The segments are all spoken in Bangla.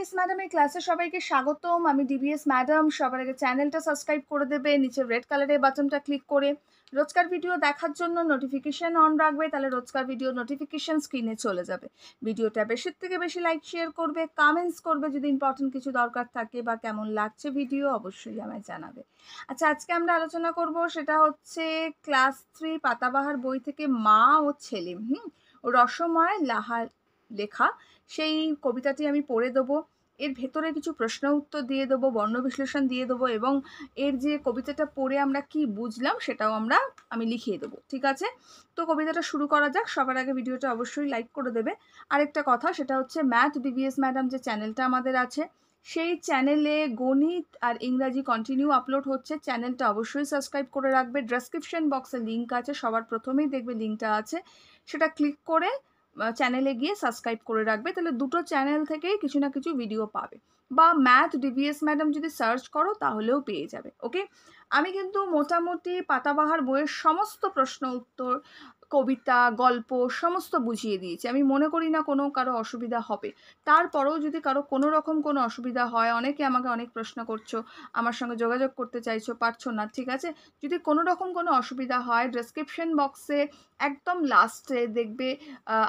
ডিবিএস ম্যাডামের ক্লাসে সবাইকে স্বাগতম। আমি ডিবিএস ম্যাডাম। সবার আগে চ্যানেলটা সাবস্ক্রাইব করে দেবে, নিচে রেড কালারের বাটনটা ক্লিক করে রোজকার ভিডিও দেখার জন্য নোটিফিকেশন অন রাখবে, তাহলে রোজকার ভিডিও নোটিফিকেশন স্ক্রিনে চলে যাবে। ভিডিওটা বেশির থেকে বেশি লাইক শেয়ার করবে, কমেন্টস করবে যদি ইম্পর্টেন্ট কিছু দরকার থাকে বা কেমন লাগছে ভিডিও অবশ্যই আমায় জানাবে। আচ্ছা, আজকে আমরা আলোচনা করব সেটা হচ্ছে ক্লাস 3 পাতাবাহার বই থেকে মা ও ছেলে রসময় লাহার লেখা সেই কবিতাটি আমি পড়ে দেবো। এর ভেতরে কিছু প্রশ্ন উত্তর দিয়ে দেবো, বর্ণ বিশ্লেষণ দিয়ে দেবো এবং এর যে কবিতাটা পড়ে আমরা কি বুঝলাম সেটাও আমি লিখিয়ে দেবো। ঠিক আছে, তো কবিতাটা শুরু করা যাক। সবার আগে ভিডিওটা অবশ্যই লাইক করে দেবে। আরেকটা কথা, সেটা হচ্ছে ম্যাথ ডিবিএস ম্যাডাম যে চ্যানেলটা আমাদের আছে সেই চ্যানেলে গণিত আর ইংরাজি কন্টিনিউ আপলোড হচ্ছে। চ্যানেলটা অবশ্যই সাবস্ক্রাইব করে রাখবে। ডেসক্রিপশন বক্সে লিঙ্ক আছে, সবার প্রথমেই দেখবে লিঙ্কটা আছে, সেটা ক্লিক করে চ্যানেলে গিয়ে সাবস্ক্রাইব করে রাখবে। তাহলে দুটো চ্যানেল থেকেই কিছু না কিছু ভিডিও পাবে, বা ম্যাথ ডিবিএস ম্যাডাম যদি সার্চ করো তাহলেও পেয়ে যাবে। ওকে, আমি কিন্তু মোটামুটি পাতাবাহার বইয়ের সমস্ত প্রশ্ন উত্তর, কবিতা, গল্প সমস্ত বুঝিয়ে দিয়েছি। আমি মনে করি না কারো অসুবিধা হবে। তারপরেও যদি কারো কোনো রকম কোনো অসুবিধা হয়, অনেকে আমাকে অনেক প্রশ্ন করছো, আমার সঙ্গে যোগাযোগ করতে চাইছো, পারছো না, ঠিক আছে, যদি কোনো রকম কোনো অসুবিধা হয় ডেসক্রিপশন বক্সে একদম লাস্টে দেখবে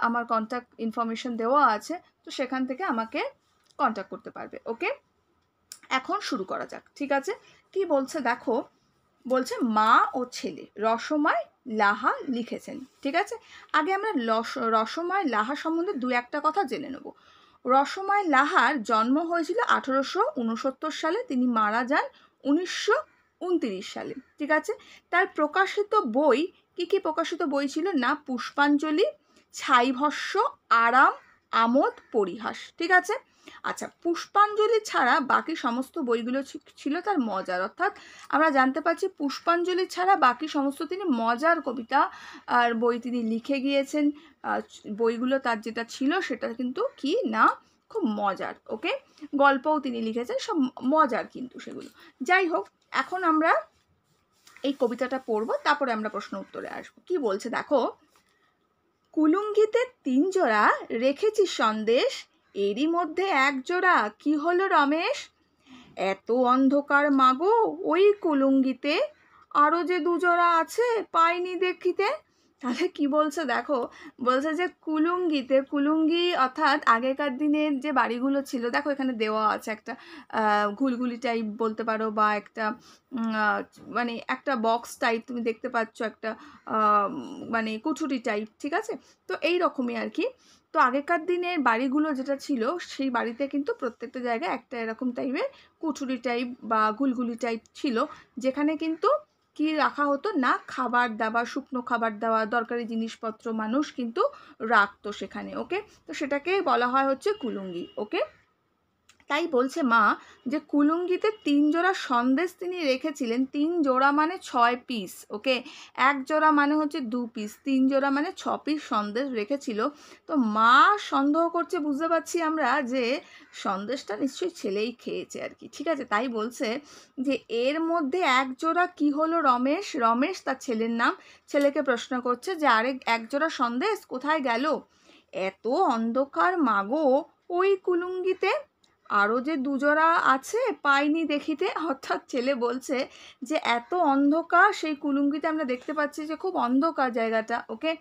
আমার কন্ট্যাক্ট ইনফরমেশন দেওয়া আছে, তো সেখান থেকে আমাকে কন্ট্যাক্ট করতে পারবে। ওকে, এখন শুরু করা যাক। ঠিক আছে, কি বলছে দেখো, বলছে মা ও ছেলে রসময় লাহা লিখেছেন। ঠিক আছে, আগে আমরা রসময় লাহা সম্বন্ধে দু একটা কথা জেনে নেব। রসময় লাহার জন্ম হয়েছিল 1869 সালে, তিনি মারা যান 1929 সালে। ঠিক আছে, তার প্রকাশিত বই কি প্রকাশিত বই ছিল না, পুষ্পাঞ্জলি, ছাইভস্য, আরাম, আমোদ, পরিহাস। ঠিক আছে, আচ্ছা, পুষ্পাঞ্জলি ছাড়া বাকি সমস্ত বইগুলো ছিল তার মজার, অর্থাৎ আমরা জানতে পারছি পুষ্পাঞ্জলি ছাড়া বাকি সমস্ত তিনি মজার কবিতা আর বই তিনি লিখে গিয়েছেন। বইগুলো তার যেটা ছিল সেটা কিন্তু কি না, খুব মজার। ওকে, গল্পও তিনি লিখেছেন, সব মজার কিন্তু সেগুলো। যাই হোক, এখন আমরা এই কবিতাটা পড়বো, তারপরে আমরা প্রশ্ন উত্তরে আসবো। কি বলছে দেখো, কুলুঙ্গিতে 3 জোড়া রেখেছি সন্দেশ, এরই মধ্যে 1 জোড়া কি হলো রমেশ, এত অন্ধকার মাগো ওই কুলুঙ্গিতে, আরও যে 2 জোড়া আছে পাইনি দেখিতে। তাহলে কি বলছে দেখো, বলছে যে কুলুঙ্গি অর্থাৎ আগেকার দিনের যে বাড়িগুলো ছিল, দেখো এখানে দেওয়া আছে একটা ঘুলঘুলি টাইপ বলতে পারো, বা একটা মানে একটা বক্স টাইপ তুমি দেখতে পাচ্ছ, একটা মানে কুঠুরি টাইপ। ঠিক আছে, তো এই রকমই আর কি। তো আগেকার দিনের বাড়িগুলো যেটা ছিল, সেই বাড়িতে কিন্তু প্রত্যেকটা জায়গায় একটা এরকম টাইপের কুঠুরি টাইপ বা গুলগুলি টাইপ ছিল, যেখানে কিন্তু কি রাখা হতো না, খাবার দাবার, শুকনো খাবার দাবার, দরকারি জিনিসপত্র মানুষ কিন্তু রাখতো সেখানে। ওকে, তো সেটাকে বলা হয় হচ্ছে কুলুঙ্গি। ওকে, তাই বলছে মা যে কুলুঙ্গিতে 3 জোড়া সন্দেশ তিনি রেখেছিলেন। 3 জোড়া মানে 6 পিস। ওকে, 1 জোড়া মানে হচ্ছে 2 পিস, 3 জোড়া মানে 6 পিস সন্দেশ রেখেছিল। তো মা সন্দেহ করছে, বুঝতে পারছি আমরা যে সন্দেশটা নিশ্চয়ই ছেলেই খেয়েছে আর কি। ঠিক আছে, তাই বলছে যে এর মধ্যে 1 জোড়া কি হলো রমেশ, রমেশ তার ছেলের নাম, ছেলেকে প্রশ্ন করছে যে আরে 1 জোড়া সন্দেশ কোথায় গেল, এত অন্ধকার মাগো ওই কুলুঙ্গিতে, আরও যে 2 জোড়া আছে পাইনি দেখিতে। অর্থাৎ ছেলে বলছে যে এত অন্ধকার সেই কুলুঙ্গিতে, আমরা দেখতে পাচ্ছি যে খুব অন্ধকার জায়গাটা। ওকে,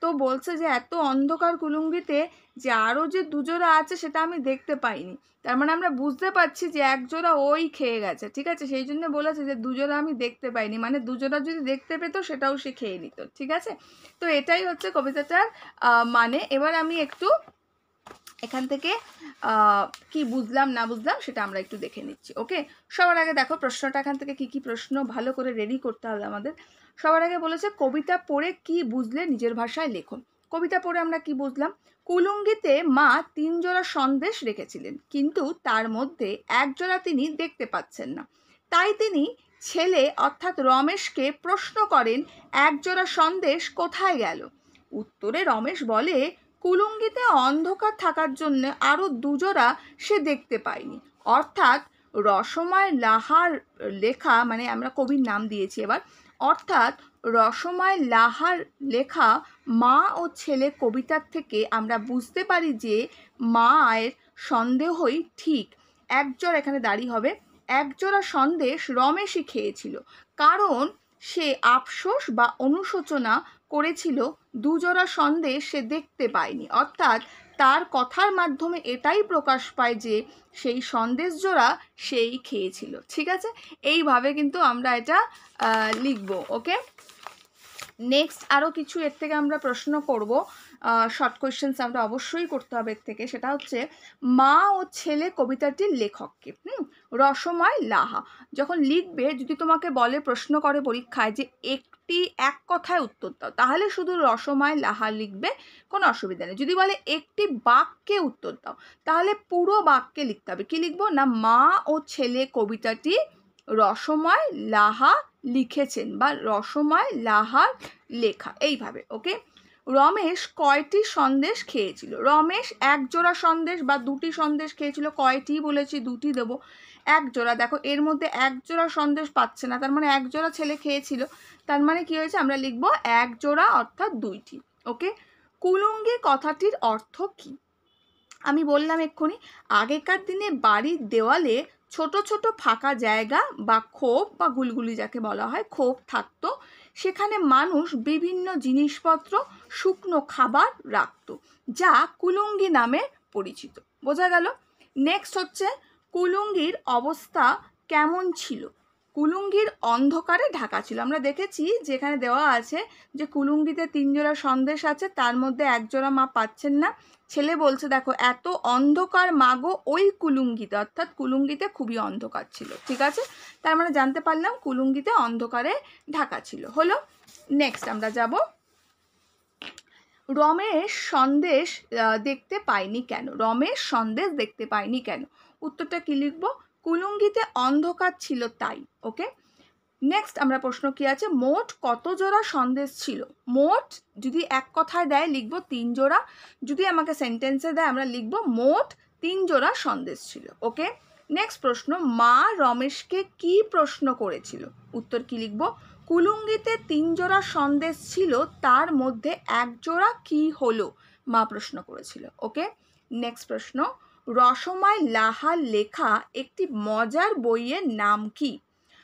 তো বলছে যে এত অন্ধকার কুলুঙ্গিতে যে আরও যে 2 জোড়া আছে সেটা আমি দেখতে পাইনি। তার মানে আমরা বুঝতে পারছি যে 1 জোড়া ওই খেয়ে গেছে। ঠিক আছে, সেই জন্য বলেছে যে 2 জোড়া আমি দেখতে পাইনি, মানে 2 জোড়া যদি দেখতে পেতো সেটাও সে খেয়ে নিত। ঠিক আছে, তো এটাই হচ্ছে কবিতাটার মানে। এবার আমি একটু এখান থেকে কি বুঝলাম না বুঝলাম সেটা আমরা একটু দেখে নিচ্ছি। ওকে, সবার আগে দেখো প্রশ্নটা এখান থেকে কি প্রশ্ন ভালো করে রেডি করতে হবে আমাদের। সবার আগে বলেছে কবিতা পড়ে কি বুঝলে নিজের ভাষায় লেখো। কবিতা পড়ে আমরা কি বুঝলাম, কুলুঙ্গিতে মা 3 জোড়া সন্দেশ রেখেছিলেন, কিন্তু তার মধ্যে 1 জোড়া তিনি দেখতে পাচ্ছেন না। তাই তিনি ছেলে অর্থাৎ রমেশকে প্রশ্ন করেন 1 জোড়া সন্দেশ কোথায় গেল। উত্তরে রমেশ বলে কুলুঙ্গিতে অন্ধকার থাকার জন্য আরও 2 জোড়া সে দেখতে পায়নি। অর্থাৎ রসময় লাহার লেখা, মানে আমরা কবির নাম দিয়েছি এবার, অর্থাৎ রসময় লাহার লেখা মা ও ছেলে কবিতার থেকে আমরা বুঝতে পারি যে মায়ের সন্দেহই ঠিক। একজোড়া এখানে দাঁড়ি হবে, একজোড়া সন্দেশ রমেশই খেয়েছিল, কারণ সে আফসোস বা অনুশোচনা করেছিল দুজোড়া সন্দেশ সে দেখতে পায়নি। অর্থাৎ তার কথার মাধ্যমে এটাই প্রকাশ পায় যে সেই সন্দেশ জোড়া সেই খেয়েছিল। ঠিক আছে, এইভাবে কিন্তু আমরা এটা লিখব। ওকে, নেক্সট আরও কিছু এর থেকে আমরা প্রশ্ন করব, শর্ট কোয়েশ্চেন্স আমরা অবশ্যই করতে হবে এর থেকে। সেটা হচ্ছে মা ও ছেলে কবিতাটির লেখককে। রসময় লাহা যখন লিখবে, যদি তোমাকে বলে প্রশ্ন করে পরীক্ষায় যে এক কথায় উত্তর দাও, তাহলে শুধু রসময় লাহা লিখবে, কোনো অসুবিধা নেই। যদি বলে একটি বাক্যে উত্তর দাও, তাহলে পুরো বাক্যে লিখতে হবে। কি লিখবো না, মা ও ছেলে কবিতাটি রসময় লাহা লিখেছেন বা রসময় লাহার লেখা, এইভাবে। ওকে, রমেশ কয়টি সন্দেশ খেয়েছিল? রমেশ এক জোড়া সন্দেশ বা দুটি সন্দেশ খেয়েছিল। কয়টি বলেছি, দুটি দেব। এক জোড়া, দেখো এর মধ্যে এক জোড়া সন্দেশ পাচ্ছে না, তার মানে এক জোড়া ছেলে খেয়েছিল, তার মানে কি হয়েছে, আমরা লিখবো এক জোড়া অর্থাৎ দুইটি। ওকে, কুলুঙ্গি কথাটির অর্থ কি? আমি বললাম এক্ষুনি, আগেকার দিনে বাড়ির দেওয়ালে ছোট ছোট ফাঁকা জায়গা বা খোপ বা গুলগুলি যাকে বলা হয় খোপ থাকতো, সেখানে মানুষ বিভিন্ন জিনিসপত্র, শুকনো খাবার রাখত, যা কুলুঙ্গি নামে পরিচিত। বোঝা গেল? নেক্সট হচ্ছে কুলুঙ্গির অবস্থা কেমন ছিল? কুলুঙ্গির অন্ধকারে ঢাকা ছিল। আমরা দেখেছি যেখানে দেওয়া আছে যে কুলুঙ্গিতে 3 জোড়া সন্দেশ আছে, তার মধ্যে এক জোড়া মা পাচ্ছেন না। ছেলে বলছে দেখো এত অন্ধকার মাগো ওই কুলুঙ্গিতে, অর্থাৎ কুলুঙ্গিতে খুবই অন্ধকার ছিল। ঠিক আছে, তার মানে জানতে পারলাম কুলুঙ্গিতে অন্ধকারে ঢাকা ছিল। হলো, নেক্সট আমরা যাব, রমেশ সন্দেশ দেখতে পায়নি কেন? রমেশ সন্দেশ দেখতে পায়নি কেন? উত্তরটা কি লিখবো, কুলুঙ্গিতে অন্ধকার ছিল তাই। ওকে, নেক্সট আমরা প্রশ্ন কি আছে, মোট কত জোড়া সন্দেশ ছিল? মোট যদি এক কথায় দেয় লিখবো 3 জোড়া, যদি আমাকে সেন্টেন্সে দেয় আমরা লিখবো মোট 3 জোড়া সন্দেশ ছিল। ওকে, নেক্সট প্রশ্ন, মা রমেশকে কি প্রশ্ন করেছিল? উত্তর কি লিখবো, কুলুঙ্গিতে 3 জোড়া সন্দেশ ছিল, তার মধ্যে এক জোড়া কি হলো? মা প্রশ্ন করেছিল। ওকে, নেক্সট প্রশ্ন, রসময় লাহার লেখা একটি মজার বইয়ের নাম কি?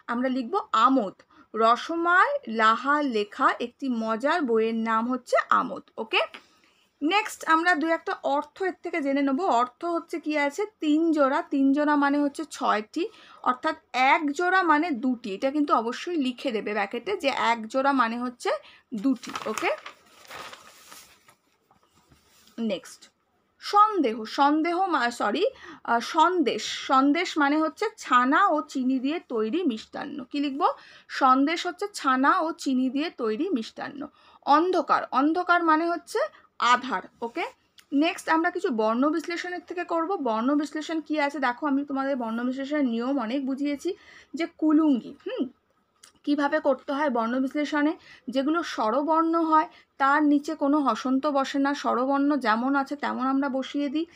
আমরা লিখব আমোদ। রসময় লাহার লেখা একটি মজার বইয়ের নাম হচ্ছে আমোদ। ওকে, নেক্সট আমরা দু একটা অর্থ এর থেকে জেনে নেব। অর্থ হচ্ছে কি আছে, 3 জোড়া, 3 জোড়া মানে হচ্ছে 6টি, অর্থাৎ এক জোড়া মানে দুটি। এটা কিন্তু অবশ্যই লিখে দেবে ব্র্যাকেটে যে এক জোড়া মানে হচ্ছে দুটি। ওকে, নেক্সট সন্দেহ, সন্দেশ, সন্দেশ মানে হচ্ছে ছানা ও চিনি দিয়ে তৈরি মিষ্টান্ন। কি লিখবো, সন্দেশ হচ্ছে ছানা ও চিনি দিয়ে তৈরি মিষ্টান্ন। অন্ধকার, অন্ধকার মানে হচ্ছে আধার। ওকে, নেক্সট আমরা কিছু বর্ণ বিশ্লেষণের থেকে করব। বর্ণ বিশ্লেষণ কি আছে দেখো, আমি তোমাদের বর্ণ বিশ্লেষণের নিয়ম অনেক বুঝিয়েছি, যে কুলুঙ্গি কিভাবে করতে হয় বর্ণ বিশ্লেষণে। যেগুলো স্বরবর্ণ হয় তার নিচে কোনো হসন্ত বসে না, স্বরবর্ণ যেমন আছে তেমন আমরা বসিয়ে দিই।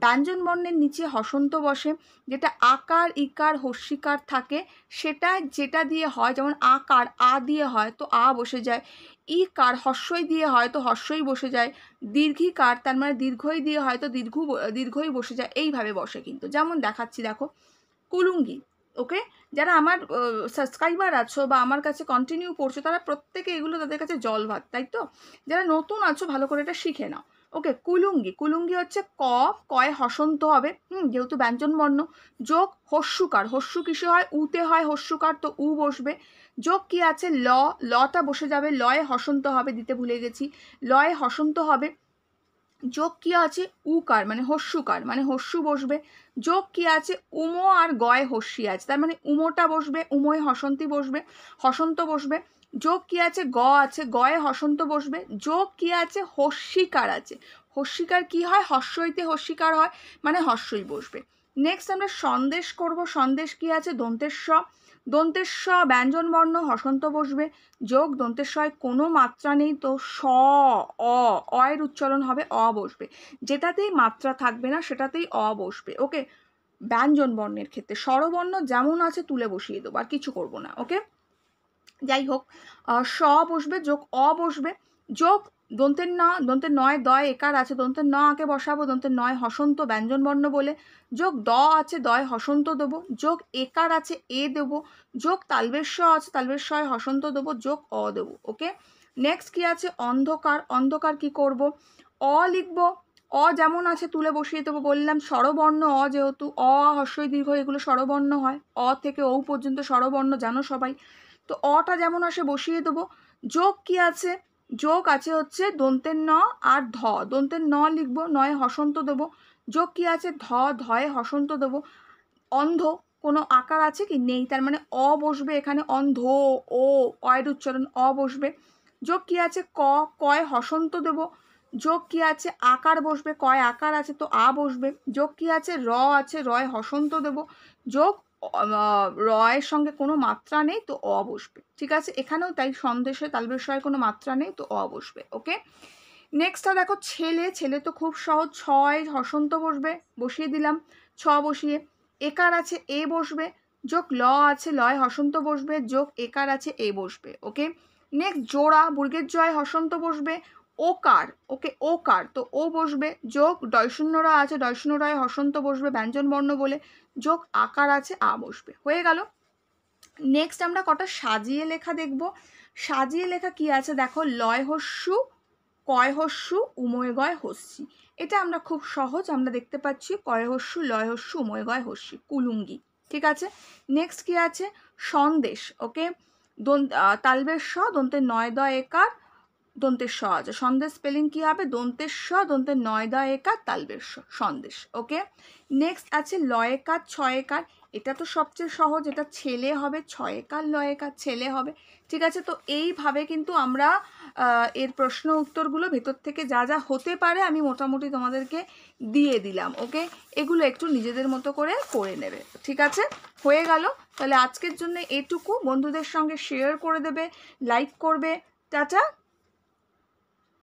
ব্যঞ্জন বর্ণের নিচে হসন্ত বসে, যেটা আকার ইকার হস্যিকার থাকে সেটা যেটা দিয়ে হয়, যেমন আকার আ দিয়ে হয় তো আ বসে যায়, ইকার হস্যই দিয়ে হয় তো হস্যই বসে যায়, দীর্ঘিকার তার মানে দীর্ঘই দিয়ে হয় তো দীর্ঘই বসে যায়। এইভাবে বসে কিন্তু, যেমন দেখাচ্ছি দেখো কুলুঙ্গি। ওকে, যারা আমার সাবস্ক্রাইবার আছো বা আমার কাছে কন্টিনিউ করছো তারা প্রত্যেকে এগুলো তাদের কাছে জল ভাত, তাই তো? যারা নতুন আছো ভালো করে এটা শিখে নাও। ওকে, কুলুঙ্গি, কুলুঙ্গি হচ্ছে কয়ে হসন্ত হবে, যেহেতু ব্যঞ্জন বর্ণ। যোগ হস্যুকার, হস্যু কিসে হয়, উতে হয় হস্যুকার তো উ বসবে। যোগ কি আছে, লটা বসে যাবে, লয়ে হসন্ত হবে, দিতে ভুলে গেছি, লয়ে হসন্ত হবে। যোগ কি আছে, উকার মানে হস্যুকার মানে হস্যু বসবে। যোগ কি আছে, উমো আর গয়ে হস্যি আছে, তার মানে উমোটা বসবে, উমোয় হসন্তি বসবে, হসন্ত বসবে। যোগ কি আছে, আছে গয়ে হসন্ত বসবে। যোগ কি আছে, হস্যিকার আছে, হস্যিকার কি হয়, হস্যইতে হস্যিকার হয় মানে হস্যই বসবে। নেক্সট আমরা সন্দেশ করব। সন্দেশ কি আছে, দন্তেস্ব, দন্তেস্ব ব্যঞ্জন বর্ণ হসন্ত বসবে। যোগ দন্তেশ্বয় কোনো মাত্রা নেই তো এর উচ্চারণ হবে অ বসবে, যেটাতেই মাত্রা থাকবে না সেটাতেই অ বসবে। ওকে, ব্যঞ্জন বর্ণের ক্ষেত্রে স্বরবর্ণ যেমন আছে তুলে বসিয়ে দেবো, আর কিছু করব না। ওকে, যাই হোক, স বসবে, যোগ অ বসবে। যোগ দন্তের ন, দন্তের নয় দয় একার আছে, দন্তের ন আগে বসাবো, দন্তের নয় হসন্ত ব্যঞ্জন বর্ণ বলে, যোগ দ আছে দয় হসন্ত দেবো, যোগ একার আছে এ দেবো, যোগ তালবেশ আছে তালবেশ হসন্ত দেবো, যোগ অ দেবো। ওকে, নেক্সট কি আছে অন্ধকার, অন্ধকার কি করব, অ লিখবো, অ যেমন আছে তুলে বসিয়ে দেবো, বললাম স্বরবর্ণ অ যেহেতু, অ হস্যই দীর্ঘ এগুলো স্বরবর্ণ হয়, অ থেকে ও পর্যন্ত স্বরবর্ণ জানো সবাই, তো অটা যেমন আসে বসিয়ে দেবো। যোগ কি আছে, যোগ আছে হচ্ছে দন্তের ন আর ধ, দন্তের ন লিখবো, নয় হসন্ত দেবো, যোগ কি আছে ধ, ধয়ে হসন্ত দেবো। অন্ধ কোনো আকার আছে কি নেই, তার মানে অ বসবে এখানে, অন্ধ ও অয়ের উচ্চারণ অ বসবে। যোগ কি আছে ক, কয় হসন্ত দেবো, যোগ কি আছে আকার বসবে, কয় আকার আছে তো আ বসবে, যোগ কি আছে র আছে রয় হসন্ত দেবো, যোগ রয়ের সঙ্গে কোনো মাত্রা নেই তো অ বসবে। ঠিক আছে, এখানেও তাই সন্দেশে তালবেশয়ে কোনো মাত্রা নেই তো অ বসবে। ওকে, নেক্সটটা দেখো ছেলে, ছেলে তো খুব সহজ, ছয় হসন্ত বসবে, বসিয়ে দিলাম ছ বসিয়ে, একার আছে এ বসবে, যোগ ল আছে লয় হসন্ত বসবে, যোগ একার আছে এ বসবে। ওকে, নেক্সট জোড়া, বুর্গের জয় হসন্ত বসবে, ওকার, ওকে ওকার তো ও বসবে, যোগ ডয়শূন্যরা আছে ডয়শূন্যরায় হসন্ত বসবে ব্যঞ্জন বর্ণ বলে, যোগ আকার আছে আ বসবে। হয়ে গেল। নেক্সট আমরা কটা সাজিয়ে লেখা দেখব। সাজিয়ে লেখা কি আছে দেখো, লয় হস্যু কয় হস্যু উময় গয় হস্যি, এটা আমরা খুব সহজ আমরা দেখতে পাচ্ছি, কয় হস্যু লয় হস্যু উময় গয় হস্যি, কুলুঙ্গি। ঠিক আছে, নেক্সট কি আছে সন্দেশ। ওকে, তালবেশ স দন্তের নয় দ একার দন্তের স আছে, সন্দেশ স্পেলিং কি হবে দন্তের স দন্তের নয় দ একার তালবেশ স, সন্দেশ। ওকে, নেক্সট আছে লয়কার ছয়কার, এটা তো সবচেয়ে সহজ, এটা ছেলে হবে, ছয়কার লয়কার ছেলে হবে। ঠিক আছে, তো এইভাবে কিন্তু আমরা এর প্রশ্ন উত্তরগুলো ভেতর থেকে যা যা হতে পারে আমি মোটামুটি তোমাদেরকে দিয়ে দিলাম। ওকে, এগুলো একটু নিজেদের মতো করে নেবে। ঠিক আছে, হয়ে গেল। তাহলে আজকের জন্য এটুকু, বন্ধুদের সঙ্গে শেয়ার করে দেবে, লাইক করবে। টাটা।